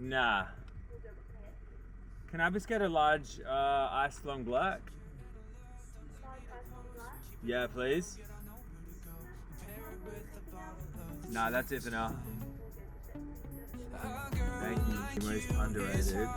Nah. Can I just get a large ice long black? Yeah, please. Nah, that's it for now. Thank you. The most underrated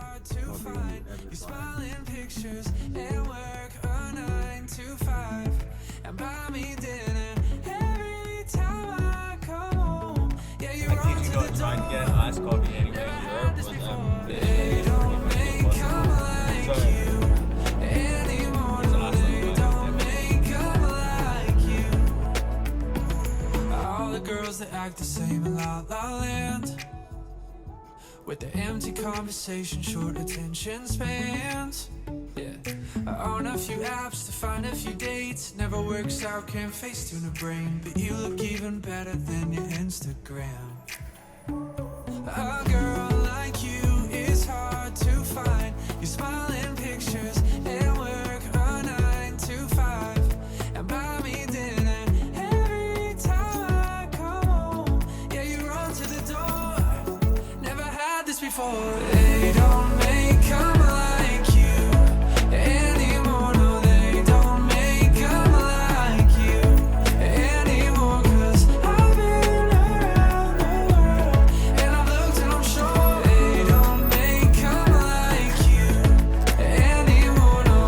coffee ever tried. Pictures and work a 9 to 5 and buy me dinner every time I come home. Yeah, you're on to the door. Get an iced coffee anywhere in Europe with them. They don't make them like you anymore. They don't make them like you. All the girls that act the same in La La Land, with the empty conversation, short attention spans. Yeah, on a few apps to find a few dates. Never works out, can't face tune a brain. But you look even better than your Instagram. A girl like you is hard to find. You smile in pictures and work a 9 to 5 and buy me dinner every time I come home. Yeah, you run to the door. Never had this before. They don't make them like you anymore. No, they don't make them like you anymore. 'Cause I've been around the world and I've looked and I'm sure they don't make them like you anymore. No.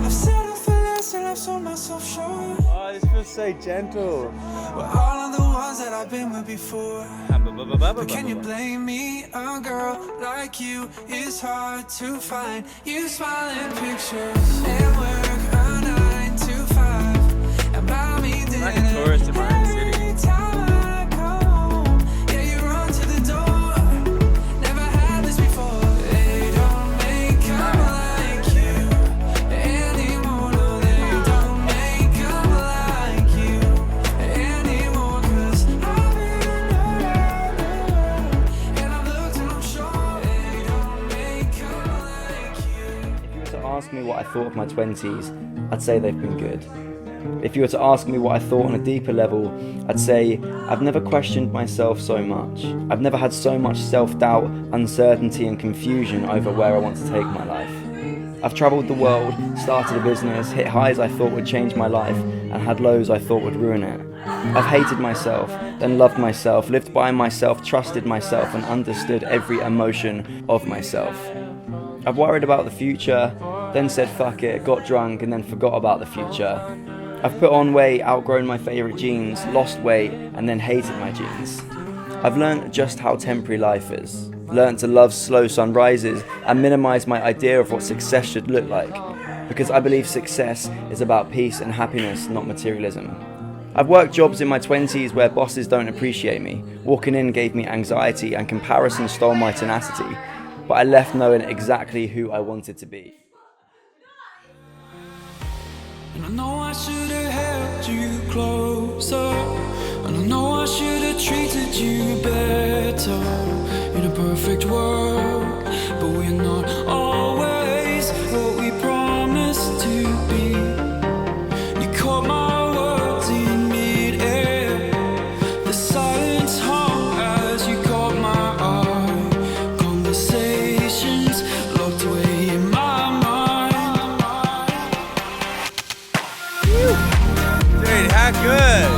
I've settled for less and I've sold myself short. Oh, this feels so gentle. Well, all of the ones that I've been with before. But can you blame me? A girl like you is hard to find. You smile in pictures and work a 9 to 5 and buy me dinner. Like a tourist in my own city. Every time I come home, yeah, you run to the door. Never had this before. They don't make them like you anymore. No, they don't make them like you anymore. 'Cause I've been around the world and I've looked and I'm sure they don't make them like you. If you were to ask me what I thought of my 20s, I'd say they've been good. If you were to ask me what I thought on a deeper level, I'd say I've never questioned myself so much. I've never had so much self-doubt, uncertainty and confusion over where I want to take my life. I've travelled the world, started a business, hit highs I thought would change my life, and had lows I thought would ruin it. I've hated myself, then loved myself, lived by myself, trusted myself, and understood every emotion of myself. I've worried about the future, then said fuck it, got drunk, and then forgot about the future. I've put on weight, outgrown my favourite jeans, lost weight, and then hated my jeans. I've learnt just how temporary life is, learnt to love slow sunrises, and minimise my idea of what success should look like, because I believe success is about peace and happiness, not materialism. I've worked jobs in my 20s where bosses don't appreciate me. Walking in gave me anxiety and comparison stole my tenacity, but I left knowing exactly who I wanted to be. And I know I should have held you closer, and I know I should have treated you better in a perfect world, but we're not always what we promised to be. You caught my words in mid-air, the silence hung as you caught my eye. Conversations locked away in my mind. Dude, how good?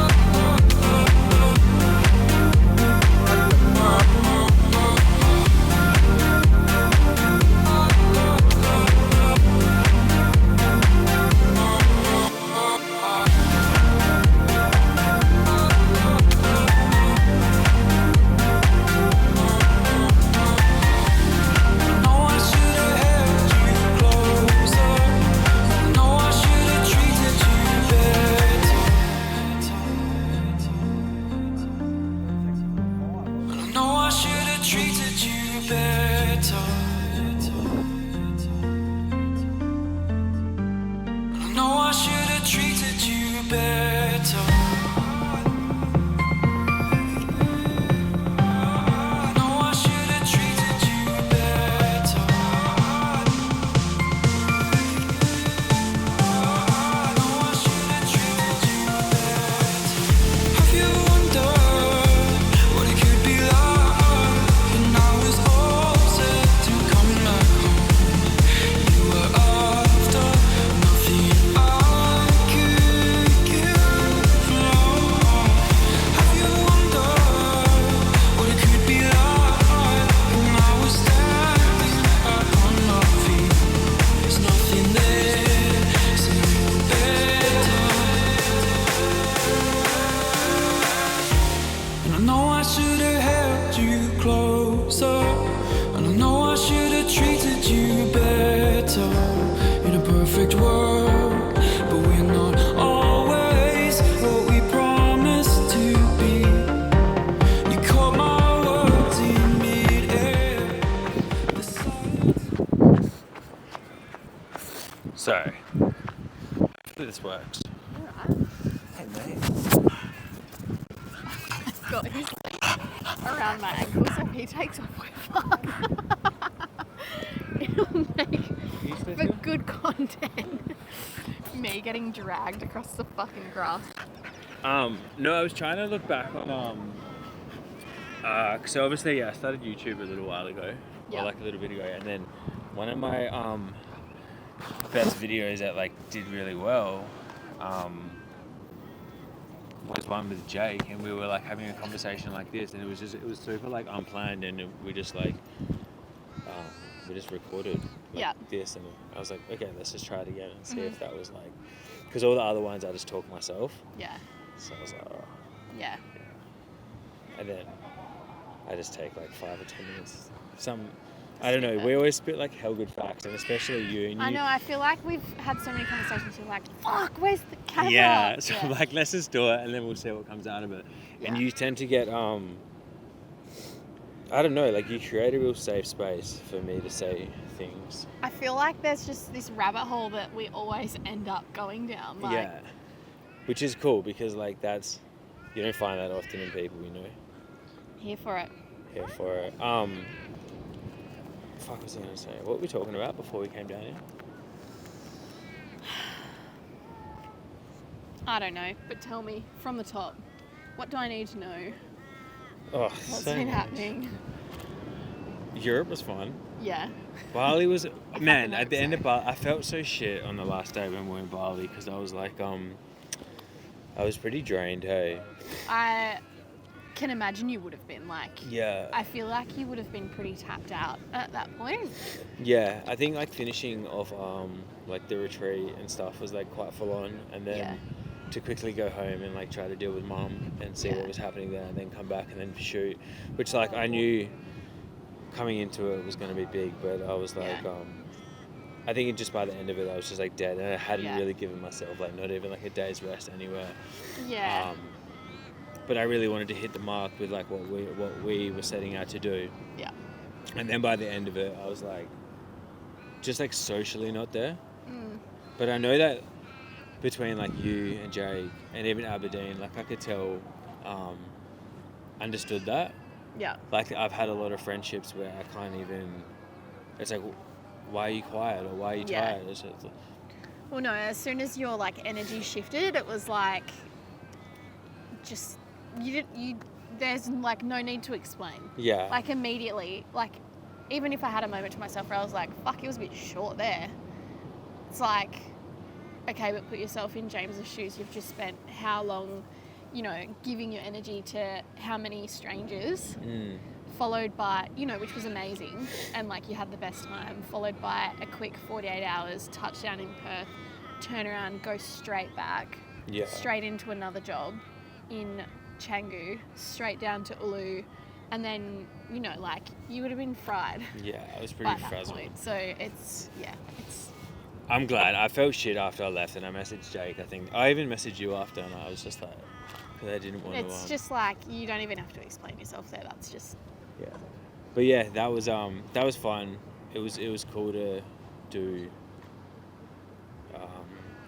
I know I should have held you closer, and I know I should have treated you better in a perfect world, but we're not always what we promised to be. You caught my words in mid-air. The silence. So, hopefully this works. Hey mate. Got his legs around my ankles, so he takes off my fuck. It'll make for good content. Me getting dragged across the fucking grass. No, I was trying to look back on so obviously I started YouTube a little while ago, Yeah. or like a little bit ago, and then one of my first videos that like did really well was one with Jake, and we were like having a conversation like this, and it was super like unplanned, and we just like we just recorded like this, and I was like, okay, let's just try it again and see if that was like, because all the other ones I just talk myself, Yeah. so I was like, oh. Yeah. And then I just take like 5 or 10 minutes. I don't know, we always spit like hell good facts, and especially you. And I know, I feel like we've had so many conversations where like, fuck, where's the camera? Yeah, so I'm like, let's just do it, and then we'll see what comes out of it. Yeah. And you tend to get, I don't know, like you create a real safe space for me to say things. I feel like there's just this rabbit hole that we always end up going down. Like, Yeah. Which is cool, because like you don't find that often in people, you know. Here for it. Here for it. Fuck, what was I going to say? What were we talking about before we came down here? I don't know, but tell me from the top. What do I need to know? Oh, What's so been much. happening? Europe was fun. Yeah. Bali was, man, hope at the end so. of Bali, I felt so shit on the last day when we were in Bali, because I was like, I was pretty drained, hey. I can imagine you would have been like. Yeah. I feel like you would have been pretty tapped out at that point. Yeah, I think like finishing off like the retreat and stuff was like quite full on, and then to quickly go home and like try to deal with mum and see what was happening there, and then come back and then shoot, which like I knew coming into it was going to be big, but I was like I think just by the end of it I was just like dead, and I hadn't really given myself like not even like a day's rest anywhere. Yeah. But I really wanted to hit the mark with like what we were setting out to do. Yeah. And then by the end of it, I was like, just like socially not there. But I know that between like you and Jake and even Aberdeen, like I could tell, understood that. Yeah. Like I've had a lot of friendships where I can't even, it's like, why are you quiet, or why are you tired? It's just, Well, no, as soon as your like energy shifted, it was like, just, there's like no need to explain. yeah. Like immediately, like even if I had a moment to myself where I was like, fuck, it was a bit short there. It's like, okay, but put yourself in James's shoes. You've just spent how long, you know, giving your energy to how many strangers, followed by, you know, which was amazing. And like you had the best time, followed by a quick 48 hours, touchdown in Perth, turn around, go straight back, straight into another job in Canggu, straight down to Ulu, and then, you know, like you would have been fried. Yeah, I was pretty by that frazzled. point. So it's. I'm glad. I felt shit after I left, and I messaged Jake. I think I even messaged you after, and I was just like, because I didn't want to. It's just like you don't even have to explain yourself there. That's just. Yeah. But yeah, that was fun. It was cool to do.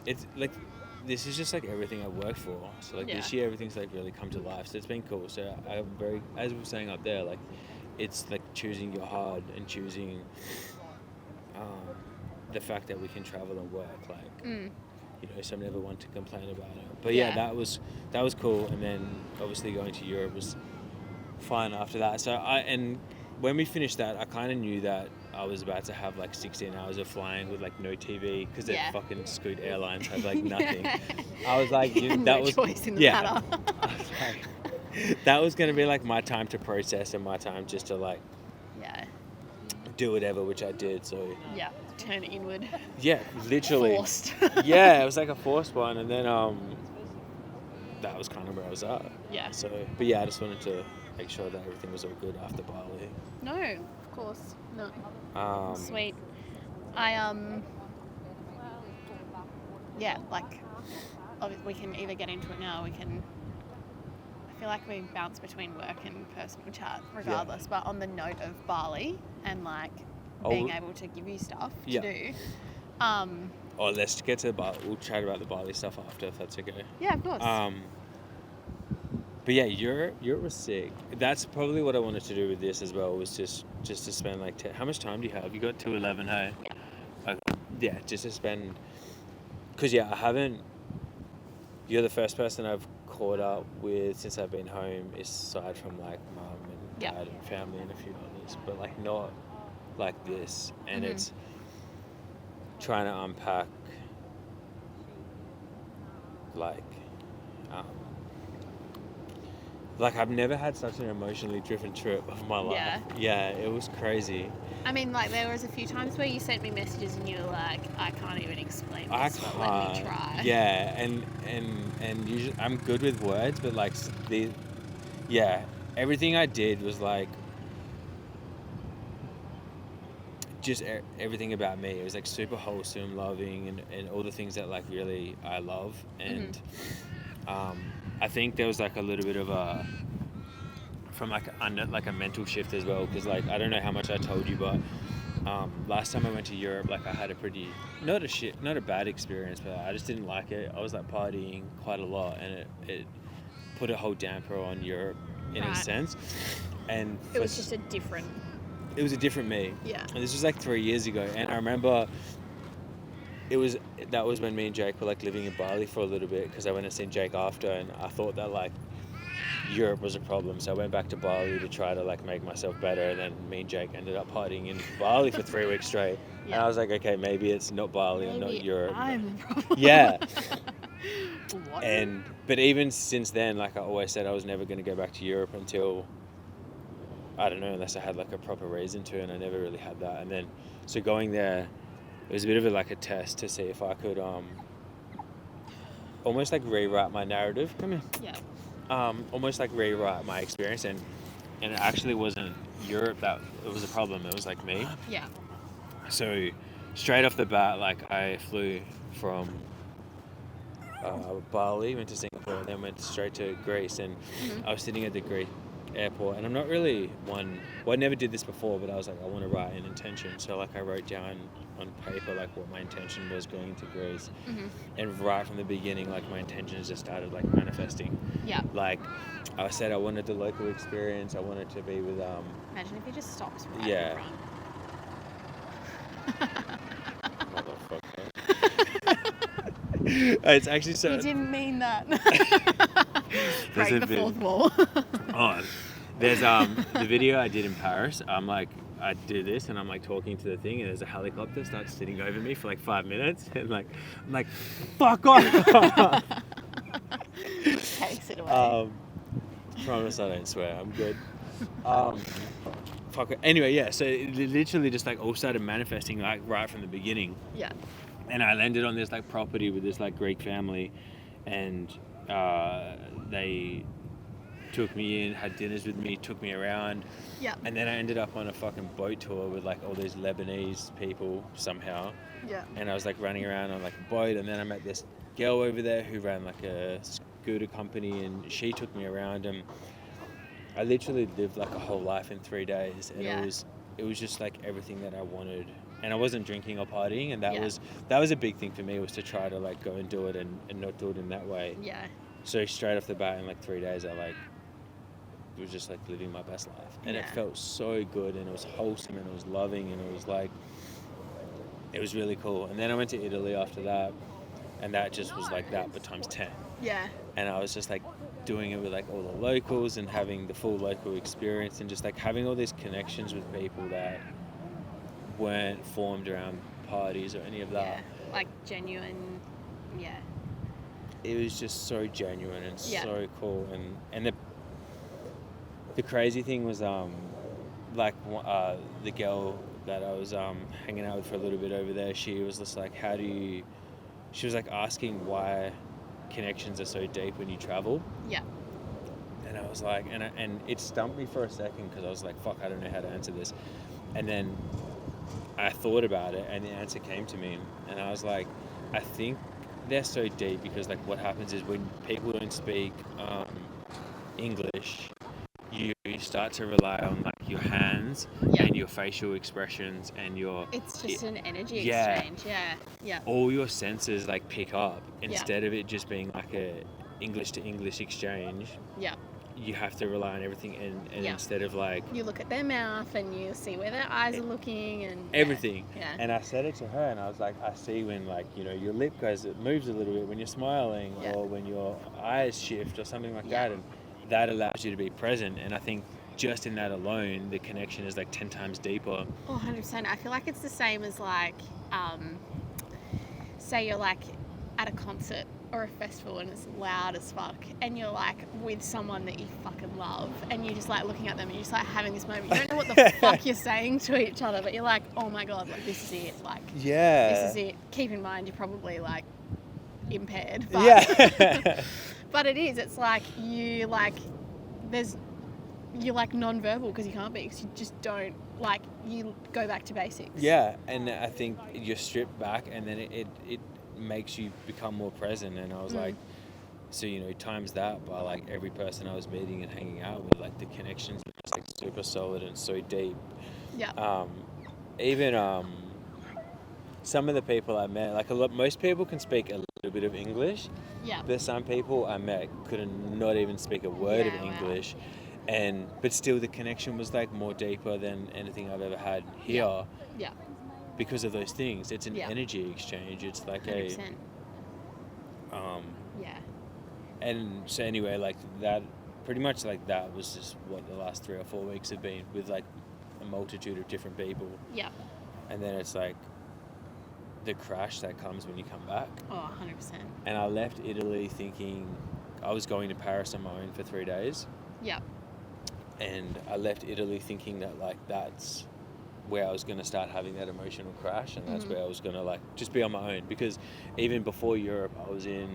It's like, this is just like everything I work for. So like this year, everything's like really come to life. So it's been cool. So I'm very, as we were saying up there, like it's like choosing your hard and choosing the fact that we can travel and work. Like, you know, so I'm never one to complain about it. But yeah, that was cool. And then obviously going to Europe was fun after that. So and when we finished that, I kind of knew that I was about to have like 16 hours of flying with like no TV, because the fucking Scoot Airlines have like nothing. I was like, that was choice in the matter. I was like, that was going to be like my time to process and my time just to like do whatever, which I did. So turn inward. Yeah, literally. Forced. Yeah, it was like a forced one. And then that was kind of where I was at. Yeah. So, but yeah, I just wanted to make sure that everything was all good after Bali. No, of course. No. Um, Sweet. I yeah, like we can either get into it now, we can. I feel like we bounce between work and personal chat regardless, but on the note of Bali and like being able to give you stuff to do. Oh, let's get to we'll chat about the Bali stuff after, if that's okay. Yeah, of course. But yeah, Europe was sick. That's probably what I wanted to do with this as well, was just to spend like how much time do you have? You got to 11, hey? Yeah, just to spend, because I haven't. You're the first person I've caught up with since I've been home, aside from like mum and dad and family and a few others, but like not like this. And it's trying to unpack like I've never had such an emotionally driven trip of my life. Yeah, it was crazy. I mean, like, there was a few times where you sent me messages and you were like, I can't even explain this, but let me try. Yeah, and usually I'm good with words, but like everything I did was like just everything about me. It was like super wholesome, loving, and all the things that like really I love. And I think there was like a little bit of from like a mental shift as well, because like I don't know how much I told you, but last time I went to Europe, like I had a pretty not a bad experience, but I just didn't like it. I was like partying quite a lot, and it put a whole damper on Europe in a sense. And it was just a different me. Yeah. And this was like 3 years ago, and I remember that was when me and Jake were like living in Bali for a little bit, because I went and seen Jake after, and I thought that like Europe was a problem, so I went back to Bali to try to like make myself better, and then me and Jake ended up partying in Bali for 3 weeks straight. And I was like, okay, maybe it's not Bali and not Europe. I'm the problem. Yeah. What? But even since then, like I always said, I was never going to go back to Europe until, I don't know, unless I had like a proper reason to, and I never really had that. And then so going there, it was a bit of a test to see if I could almost like rewrite my narrative. Come here. Yeah. Almost like rewrite my experience, and it actually wasn't Europe that it was a problem. It was like me. Yeah. So straight off the bat, like I flew from Bali, went to Singapore, and then went straight to Greece, and I was sitting at the Greek airport, and I'm not really I never did this before, but I was like, I want to write an intention. So like I wrote down on paper like what my intention was going to Greece, and right from the beginning, like my intentions just started like manifesting. Yeah. Like I said, I wanted the local experience. I wanted to be with Imagine if he just stops right in front. Motherfucker. It's actually so. You didn't mean that. Break the fourth wall. There's the video I did in Paris. I'm like, I do this, and I'm like talking to the thing, and there's a helicopter starts sitting over me for like 5 minutes, and like I'm like, fuck off. Takes it away. Promise I don't swear. I'm good. Fuck it. Anyway, yeah. So it literally just like all started manifesting like right from the beginning. Yeah. And I landed on this like property with this like Greek family, and they took me in, had dinners with me, took me around. Yeah. And then I ended up on a fucking boat tour with like all these Lebanese people somehow. Yeah. And I was like running around on like a boat, and then I met this girl over there who ran like a scooter company, and she took me around, and I literally lived like a whole life in 3 days, and it was just like everything that I wanted. And I wasn't drinking or partying, and that was a big thing for me, was to try to like go and do it and not do it in that way. Yeah. So straight off the bat, in like 3 days, I like was just like living my best life, and it felt so good, and it was wholesome, and it was loving, and it was like, it was really cool. And then I went to Italy after that, and that just was like that but times 10. Yeah. And I was just like doing it with like all the locals and having the full local experience, and just like having all these connections with people that weren't formed around parties or any of that. Yeah. Like genuine. Yeah. It was just so genuine and so cool, and the crazy thing was the girl that I was hanging out with for a little bit over there, she was just like, she was like asking why connections are so deep when you travel. Yeah. And I was like, and it stumped me for a second because I was like, fuck, I don't know how to answer this. And then I thought about it and the answer came to me. And I was like, I think they're so deep because like what happens is when people don't speak English, you start to rely on like your hands and your facial expressions and it's just an energy yeah, exchange. Yeah. all your senses like pick up instead of it just being like a English to English exchange. Yeah. You have to rely on everything and instead of like you look at their mouth and you see where their eyes are looking and everything. Yeah. And I said it to her and I was like, I see when like, you know, your lip moves a little bit when you're smiling or when your eyes shift or something like that, and that allows you to be present. And I think just in that alone the connection is like 10 times deeper. 100%. I feel like it's the same as like say you're like at a concert or a festival and it's loud as fuck and you're like with someone that you fucking love and you're just like looking at them and you're just like having this moment. You don't know what the fuck you're saying to each other, but you're like, oh my god, like this is it. Like this is it. Keep in mind you're probably like impaired. But but it is. It's like you're like non-verbal because you can't be, because you just don't, like, you go back to basics. Yeah, and I think you're stripped back and then it makes you become more present. And I was like, so, you know, times that by like every person I was meeting and hanging out with, like the connections were just like super solid and so deep. Yeah. Even some of the people I met, like most people can speak a little bit of English. Yeah. There's some people I met couldn't not even speak a word of English. But still the connection was like more deeper than anything I've ever had here. Yeah. Because of those things. It's an energy exchange. It's like 100%. yeah. And so anyway, like that, pretty much like that was just what the last 3 or 4 weeks have been with like a multitude of different people. Yeah. And then it's like the crash that comes when you come back. Oh, 100%. And I left Italy thinking I was going to Paris on my own for 3 days. Yeah. And I left Italy thinking that like that's where I was going to start having that emotional crash, and that's where I was going to like just be on my own, because even before Europe I was in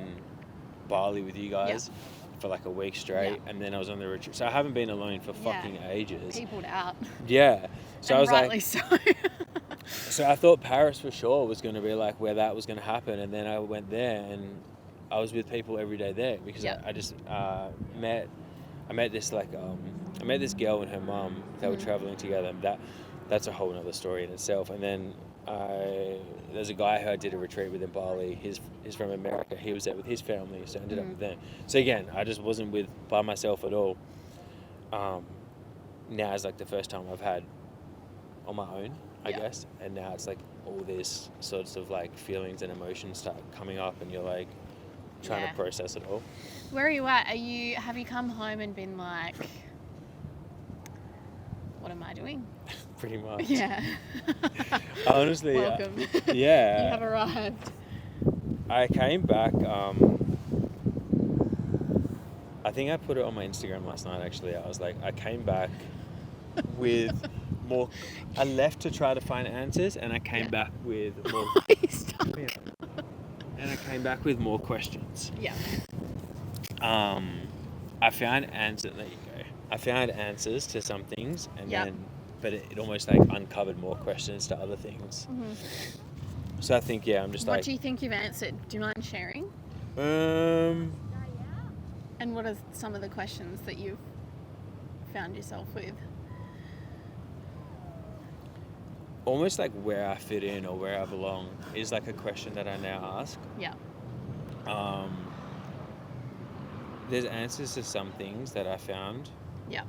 Bali with you guys for like a week straight, and then I was on the retreat, so I haven't been alone for fucking ages. Peopled out. Yeah. So and I was rightly like so. so I thought Paris for sure was going to be like where that was going to happen, and then I went there and I was with people every day there because I just met this like I met this girl and her mum. They were traveling together. That's a whole other story in itself. And then there's a guy who I did a retreat with in Bali. He's from America. He was there with his family, so I ended up with them. So again, I just wasn't by myself at all. Now it's like the first time I've had on my own, I guess. And now it's like all these sorts of like feelings and emotions start coming up, and you're like trying to process it all. Where are you at? Have you come home and been like, what am I doing? Pretty much. Yeah. Honestly. Welcome. Yeah. You have arrived. I came back. I think I put it on my Instagram last night. Actually, I was like, I came back with more. I left to try to find answers, and I came back with more. And I came back with more questions. Yeah. I found answers. There you go. I found answers to some things, and then, but it almost like uncovered more questions to other things. So I think, I'm just What do you think you've answered? Do you mind sharing? And what are some of the questions that you've found yourself with? almost like where I fit in or where I belong is like a question that I now ask. Yeah. There's answers to some things that I found. Yeah.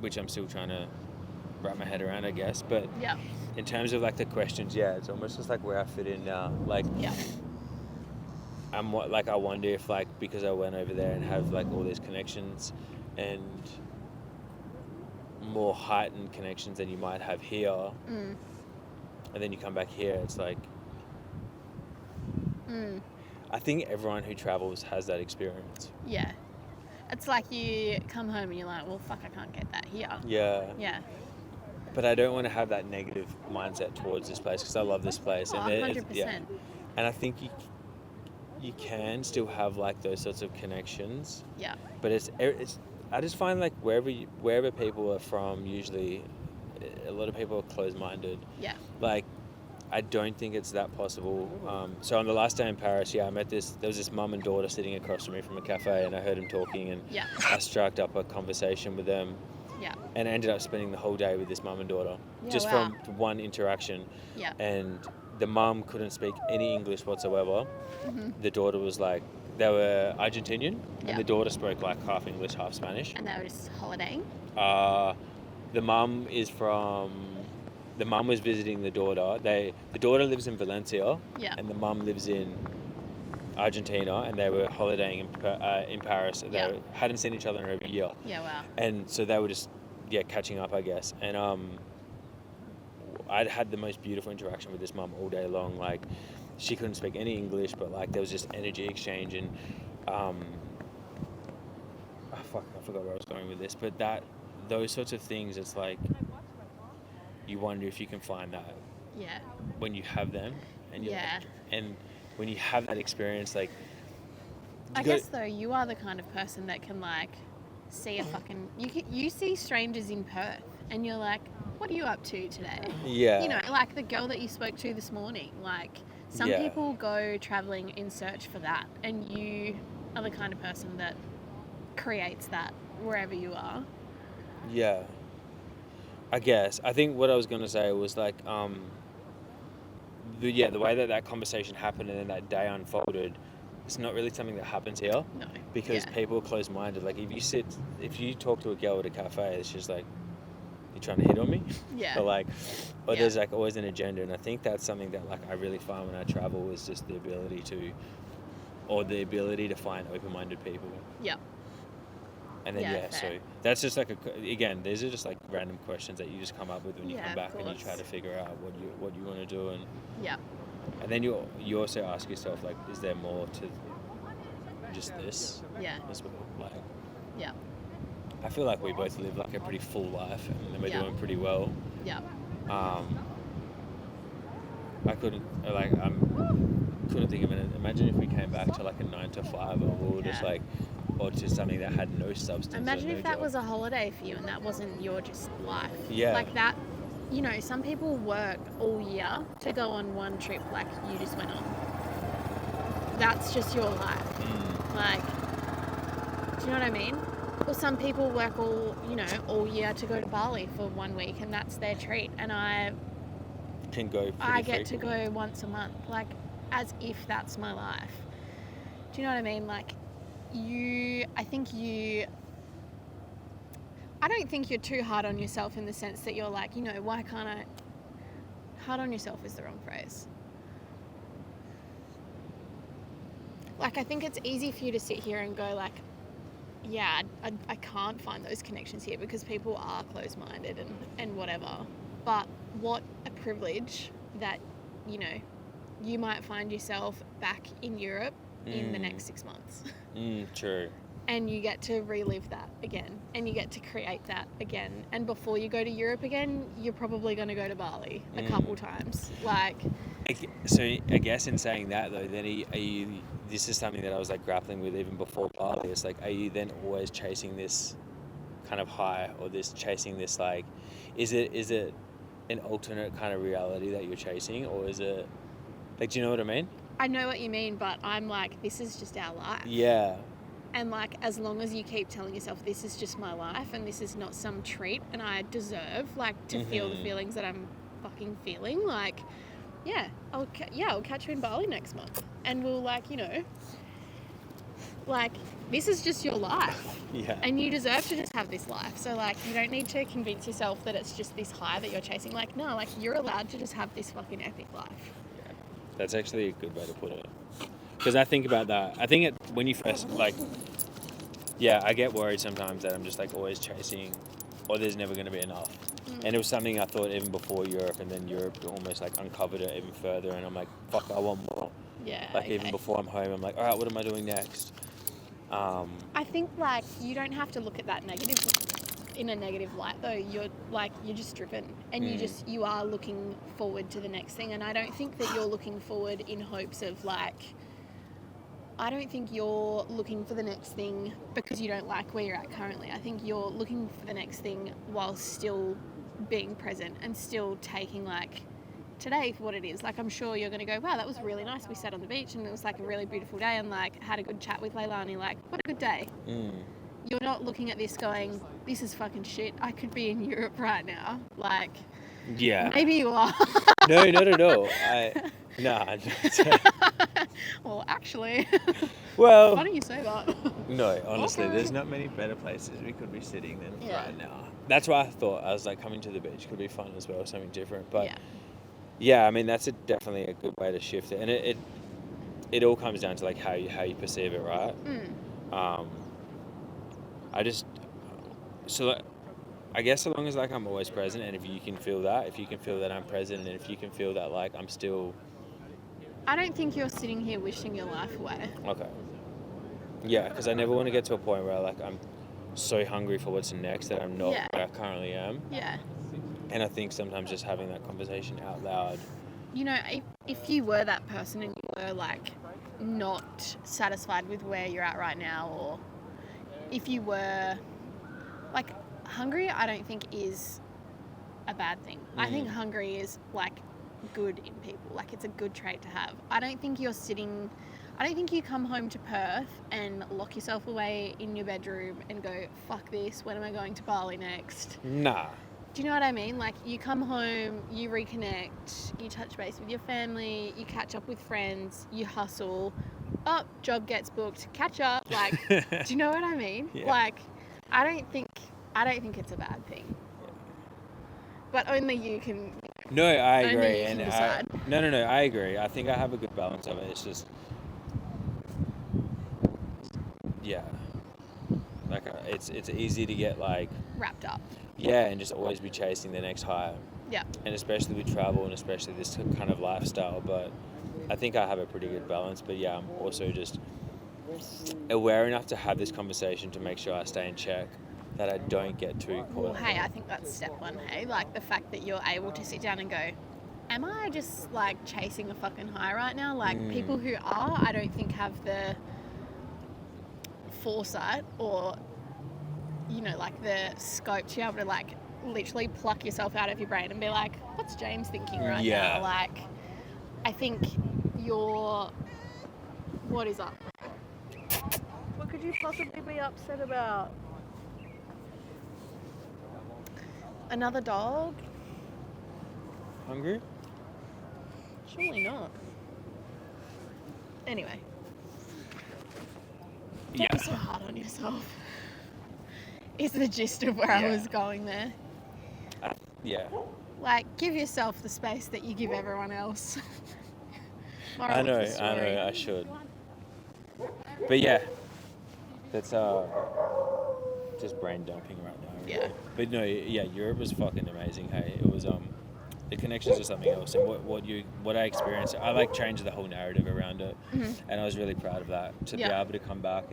Which I'm still trying to wrap my head around, I guess. But yeah. In terms of like the questions, it's almost just like where I fit in now. Like, yeah. I wonder if like because I went over there and have like all these connections and more heightened connections than you might have here, and then you come back here, it's like. I think everyone who travels has that experience. Yeah. It's like you come home and you're like, well, fuck, I can't get that here. Yeah. Yeah. But I don't want to have that negative mindset towards this place because I love this place. Oh, and 100%. And I think you can still have like those sorts of connections, Yeah. but it's I just find like wherever people are from, usually a lot of people are closed-minded. Yeah. Like, I don't think it's that possible. So on the last day in Paris, there was this mum and daughter sitting across from me from a cafe, and I heard them talking, and Yeah. I struck up a conversation with them, Yeah. and I ended up spending the whole day with this mum and daughter, Yeah, just wow. from one interaction. Yeah. And the mum couldn't speak any English whatsoever. Mm-hmm. The daughter was like, they were Argentinian, Yeah. and the daughter spoke like half English, half Spanish. And they were just holidaying. The mum was visiting the daughter. The daughter lives in Valencia, Yeah. and the mum lives in Argentina, and they were holidaying in Paris. Yeah. They hadn't seen each other in over a year, Yeah, wow. and so they were just catching up, I guess. And I'd had the most beautiful interaction with this mum all day long. Like, she couldn't speak any English, but like there was just energy exchange, and I forgot where I was going with this, but those sorts of things, it's like you wonder if you can find that Yeah. when you have them, and you're Yeah. like, and when you have that experience, like I guess though, you are the kind of person that can like see a fucking you see strangers in Perth and you're like, what are you up to today? yeah, You know, like the girl that you spoke to this morning. Like some Yeah. people go traveling in search for that, and you are the kind of person that creates that wherever you are. yeah. I guess I think what I was gonna say was like the way that conversation happened and then that day unfolded, it's not really something that happens here. No. Because Yeah. people are closed-minded. Like if you talk to a girl at a cafe, it's just like, you're trying to hit on me, Yeah. or like, or Yeah. there's like always an agenda. And I think that's something that like I really find when I travel is just the ability to find open-minded people. Yeah. And then Yeah, so fair. that's just like again, these are just like random questions that you just come up with when you Yeah, come of back and you try course. to figure out what you want to do, and Yeah. then you also ask yourself like, is there more to just this Yeah. as well? Like, Yeah. I feel like we both live like a pretty full life, and we're Yeah. doing pretty well. Yeah. I couldn't think of it. Imagine if we came back to like a 9 to 5, and we were just Yeah. like, or just something that had no substance. Imagine or no if that job. was a holiday for you and that wasn't your just life. Yeah. Like that, you know, some people work all year to go on one trip like you just went on. That's just your life. Like, do you know what I mean? Or some people work all year to go to Bali for 1 week and that's their treat. And I Can go. get pretty to frequently. go once a month, like as if that's my life. Do you know what I mean? Like I don't think you're too hard on yourself in the sense that you're like, you know, why can't I? Hard on yourself is the wrong phrase. Like, I think it's easy for you to sit here and go like, yeah, I can't find those connections here because people are closed-minded and whatever. But what a privilege that, you know, you might find yourself back in Europe in the next 6 months. True. And you get to relive that again. And you get to create that again. And before you go to Europe again, you're probably going to go to Bali a couple times. Like, So I guess in saying that though, then are you? This is something that I was like grappling with even before Bali. It's like, are you then always chasing this kind of high, or chasing this like, is it an alternate kind of reality that you're chasing, or is it like, do you know what I mean? I know what you mean, but I'm like, this is just our life. Yeah. And like, as long as you keep telling yourself, this is just my life and this is not some treat and I deserve like to feel the feelings that I'm fucking feeling, like, yeah, I'll catch you in Bali next month and we'll like, you know, like, this is just your life. Yeah. And you deserve to just have this life. So like, you don't need to convince yourself that it's just this high that you're chasing. Like, no, like, you're allowed to just have this fucking epic life. Yeah. That's actually a good way to put it. Because I think about that. I think when you first, like, yeah, I get worried sometimes that I'm just like always chasing, or there's never going to be enough. And it was something I thought even before Europe, and then Europe almost like uncovered it even further. And I'm like, fuck, I want more. Yeah. Like, okay. even before I'm home, I'm like, all right, what am I doing next? I think like you don't have to look at that in a negative light though. You're just driven and you are looking forward to the next thing, and I don't think that you're looking forward in hopes of like I don't think you're looking for the next thing because you don't like where you're at currently. I think you're looking for the next thing while still being present and still taking like today for what it is. Like, I'm sure you're going to go, wow, that was really nice. We sat on the beach and it was like a really beautiful day and like had a good chat with Leilani. Like, what a good day. You're not looking at this going, this is fucking shit. I could be in Europe right now. Like, Yeah. maybe you are. No, not at all. Nah. Well, actually, Well, why don't you say that? no, honestly, Okay. there's not many better places we could be sitting than Yeah. right now. That's why I thought, I was like, coming to the beach could be fun as well, something different. But Yeah. yeah, I mean, that's definitely a good way to shift it. And it all comes down to like how you perceive it, right? I guess so long as like I'm always present, and if you can feel that I'm present, and if you can feel that like I'm still I don't think you're sitting here wishing your life away. okay. Yeah, because I never want to get to a point where like I'm so hungry for what's next that I'm not Yeah. where I currently am. Yeah. And I think sometimes just having that conversation out loud. You know, if you were that person and you were like not satisfied with where you're at right now, or if you were like hungry, I don't think is a bad thing. I think hungry is like good in people. Like, it's a good trait to have. I don't think you come home to Perth and lock yourself away in your bedroom and go, fuck this, when am I going to Bali next? Nah. Do you know what I mean? Like, you come home, you reconnect, you touch base with your family, you catch up with friends, you hustle, job gets booked, catch up. Like, do you know what I mean? Yeah. Like, I don't think it's a bad thing. But only you can. No, I Only agree. you can And decide. No, I agree. I think I have a good balance of it. It's just, yeah, like it's easy to get like, Wrapped up. yeah, and just always be chasing the next high. Yeah. And especially with travel and especially this kind of lifestyle. But I think I have a pretty good balance. But yeah, I'm also just aware enough to have this conversation to make sure I stay in check, that I don't get too caught Well, up. hey, I think that's step one, hey? Like, the fact that you're able to sit down and go, am I just, like, chasing a fucking high right now? Like, people who are, I don't think have the foresight or, you know, like, the scope to be able to, like, literally pluck yourself out of your brain and be like, what's James thinking right Yeah. now? Like, I think what is up? What could you possibly be upset about? Another dog? Hungry? Surely not. Anyway. Yeah. Don't be so hard on yourself. Is the gist of where I was going there. Yeah. Like, give yourself the space that you give everyone else. Moral I of know, the story. I should. But yeah, that's just brain dumping right now. Really. Yeah. But no, yeah, Europe was fucking amazing. Hey, it was the connections are something else, and what I experienced, I like changed the whole narrative around it, and I was really proud of that to be able to come back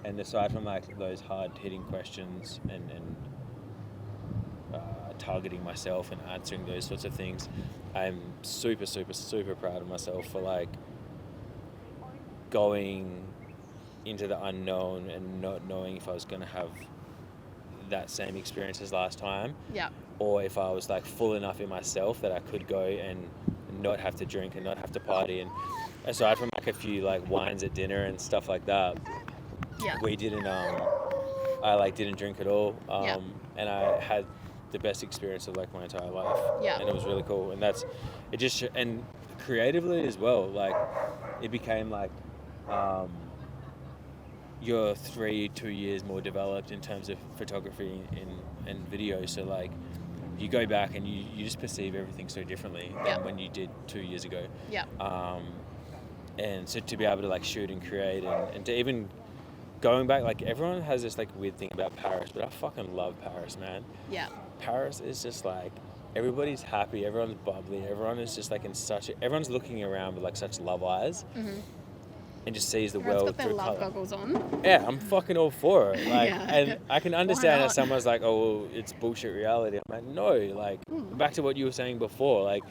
and aside from like those hard hitting questions and targeting myself and answering those sorts of things, I'm super proud of myself for like going into the unknown and not knowing if I was going to have that same experience as last time, or if I was like full enough in myself that I could go and not have to drink and not have to party. And aside from like a few like wines at dinner and stuff like that, we didn't I like didn't drink at all, and I had the best experience of like my entire life, and it was really cool. And and creatively as well, like it became like you're 2 years more developed in terms of photography and video, so like you go back and you just perceive everything so differently than when you did 2 years ago. And so to be able to like shoot and create and to even going back, like everyone has this like weird thing about Paris, but I fucking love Paris, man. Paris is just like, everybody's happy, everyone's bubbly, everyone is just like everyone's looking around with like such love eyes, and just sees the Everyone's world got their through love colour. goggles on. Yeah, I'm fucking all for it. Like, Yeah. and I can understand Why that not? someone's like, oh, well, it's bullshit reality. I'm like, no, like back to what you were saying before, like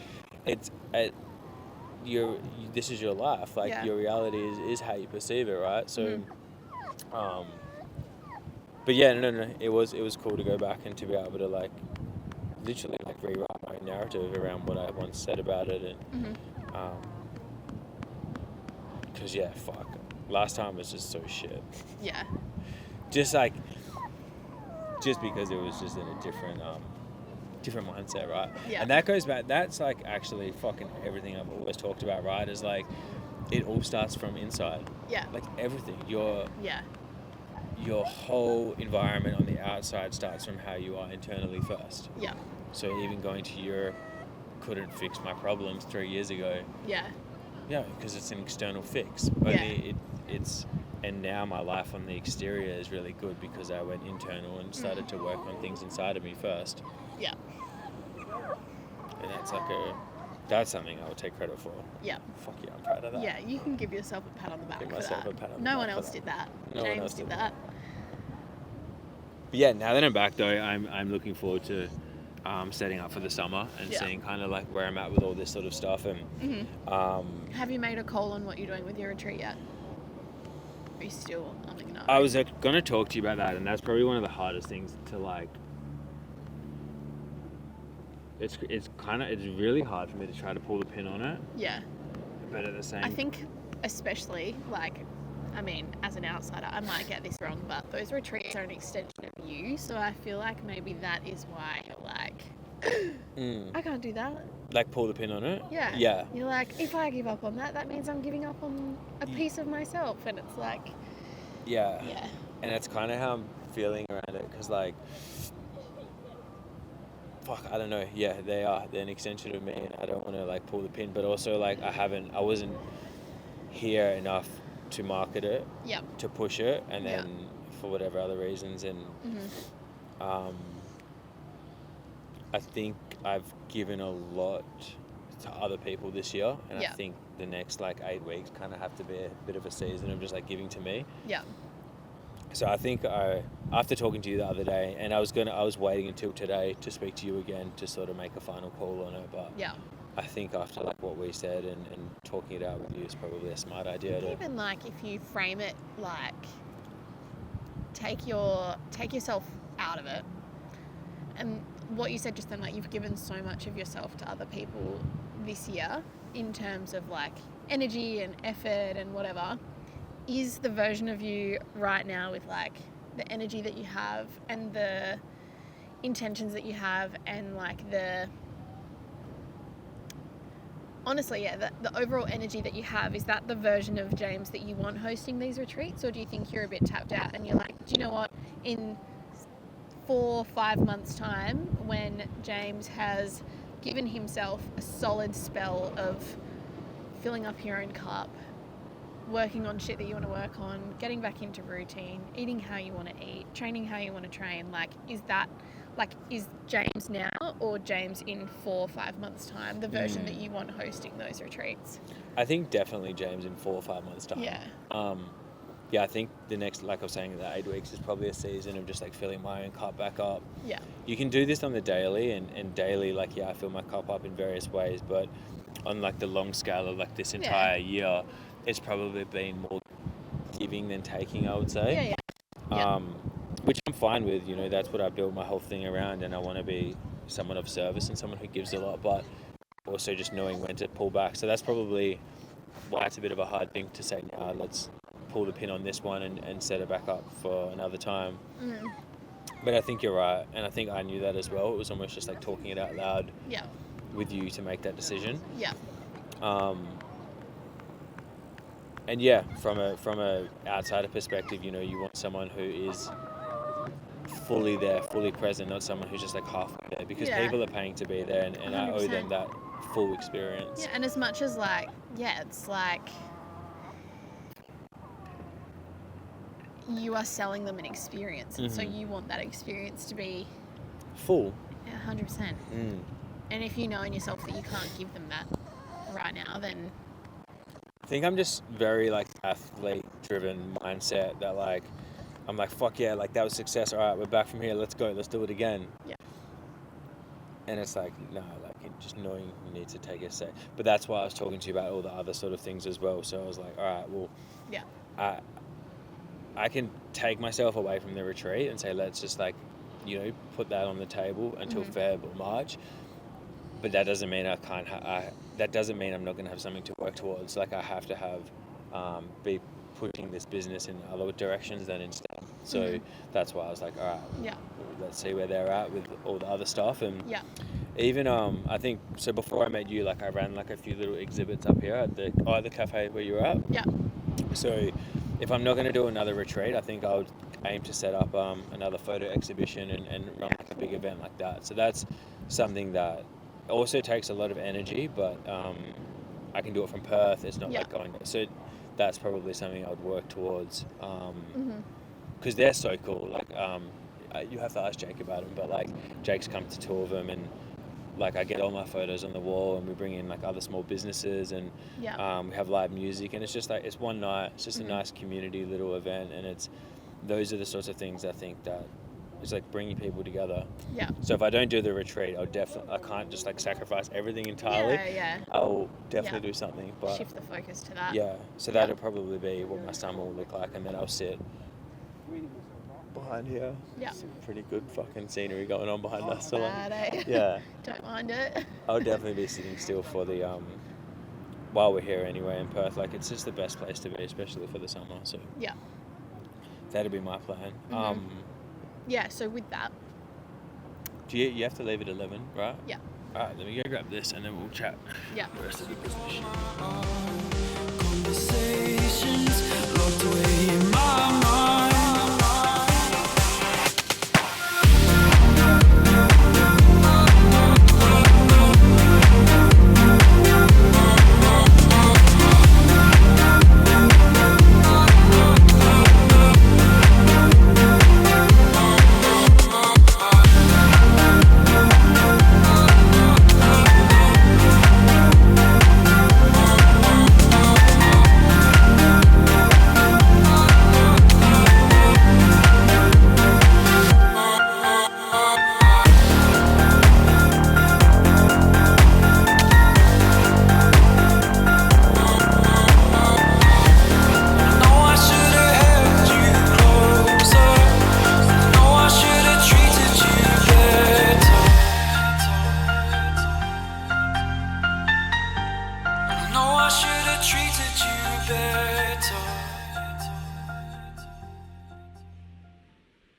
this is your life. Like Yeah. your reality is how you perceive it, right? So, but yeah, no, it was cool to go back and to be able to like literally like rewrite my own narrative around what I once said about it, and because yeah, fuck, last time was just so shit. Yeah. Just because it was just in a different mindset, right? Yeah. And that goes back. That's like actually fucking everything I've always talked about, right? Is like it all starts from inside. Yeah. Like everything, Yeah. your whole environment on the outside starts from how you are internally first. Yeah. So even going to Europe couldn't fix my problems 3 years ago. Yeah. Yeah, because it's an external fix. Only it's and now my life on the exterior is really good because I went internal and started to work on things inside of me first. Yeah. And that's something I would take credit for. Yeah. Fuck yeah, I'm proud of that. Yeah, you can give yourself a pat on the back Give for myself that. a pat on the No back one for else that. did that. No one James else did did that. But yeah, now that I'm back though, I'm looking forward to setting up for the summer and seeing kind of like where I'm at with all this sort of stuff. And Have you made a call on what you're doing with your retreat yet? Are you still umming no? I was going to talk to you about that, and that's probably one of the hardest things to like. It's really hard for me to try to pull the pin on it. Yeah. But at the same, I think especially like, I mean, as an outsider, I might get this wrong, but those retreats are an extension of you. So I feel like maybe that is why you're like, I can't do that. like pull the pin on it. Yeah. Yeah. You're like, if I give up on that, that means I'm giving up on a piece of myself, and it's like, Yeah. yeah. And that's kind of how I'm feeling around it, because like, fuck, I don't know. Yeah, they're an extension of me, and I don't want to like pull the pin, but also like I wasn't here enough to market it, Yep. to push it, and then for whatever other reasons, and I think I've given a lot to other people this year, and I think the next like 8 weeks kind of have to be a bit of a season of just like giving to me. Yeah. So I think after talking to you the other day, and I was waiting until today to speak to you again to sort of make a final call on it, but I think after like what we said and talking it out with you is probably a smart idea. Even like if you frame it like take yourself out of it, and what you said just then, like you've given so much of yourself to other people this year in terms of like energy and effort and whatever. Is the version of you right now with like the energy that you have and the intentions that you have and like the overall energy that you have, is that the version of James that you want hosting these retreats, or do you think you're a bit tapped out and you're like, do you know what, in 4-5 months time, when James has given himself a solid spell of filling up your own cup, working on shit that you want to work on, getting back into routine, eating how you want to eat, training how you want to train, like is James now or James in 4 or 5 months time the version that you want hosting those retreats? I think definitely James in 4 or 5 months time. Yeah. I think the next, like I was saying, the 8 weeks is probably a season of just like filling my own cup back up. Yeah. You can do this on the daily, and daily, like, I fill my cup up in various ways, but on like the long scale of like this entire year, it's probably been more giving than taking, I would say. Yeah. Which I'm fine with, that's what I built my whole thing around, and I want to be someone of service and someone who gives a lot, but also just knowing when to pull back. So that's probably why it's a bit of a hard thing to say now, let's pull the pin on this one and set it back up for another time. But I think you're right, and I think I knew that as well. It was almost just like talking it out loud with you to make that decision. Yeah. And yeah, from a outsider perspective, you want someone who is fully there, fully present, not someone who's just like halfway there, because people are paying to be there, and I owe them that full experience. Yeah, and as much as like, it's like you are selling them an experience, and so you want that experience to be full. Yeah, 100%. And if you know in yourself that you can't give them that right now, then I think I'm just very like athlete driven mindset that like I'm like, fuck yeah, like that was success, all right, we're back from here, let's go, let's do it again. Yeah. And it's like, no, like just knowing you need to take a sec. But that's why I was talking to you about all the other sort of things as well. So I was like, all right, well, Yeah. I can take myself away from the retreat and say, let's just like, put that on the table until Feb or March. But that doesn't mean I can't. That doesn't mean I'm not going to have something to work towards. Like I have to have, be pushing this business in other directions than in STEM. So that's why I was like, all right, Yeah. let's see where they're at with all the other stuff. And Yeah. even I think so. Before I met you, like I ran like a few little exhibits up here at the cafe where you were at. Yeah. So if I'm not going to do another retreat, I think I would aim to set up another photo exhibition and run like a big event like that. So that's something that also takes a lot of energy, but I can do it from Perth. It's not like going. So that's probably something I would work towards. Because they're so cool. Like you have to ask Jake about them, but like Jake's come to 2 of them, and like I get all my photos on the wall, and we bring in like other small businesses, and we have live music, and it's just like it's one night. It's just a nice community little event, and those are the sorts of things I think that it's like bringing people together. Yeah. So if I don't do the retreat, I can't just like sacrifice everything entirely. Yeah. I'll definitely do something, but shift the focus to that. yeah. So that'll probably be what my summer will look like, and then I'll sit behind here. Yeah. Some pretty good fucking scenery going on behind us. So Bad, eh? yeah. Don't mind it. I'll definitely be sitting still for the while we're here anyway in Perth. Like it's just the best place to be, especially for the summer. So Yeah. that'll be my plan. Yeah. So with that. Do you have to leave at 11, right? Yeah. All right, let me go grab this and then we'll chat. Yeah. The rest of the business shit. Conversations locked away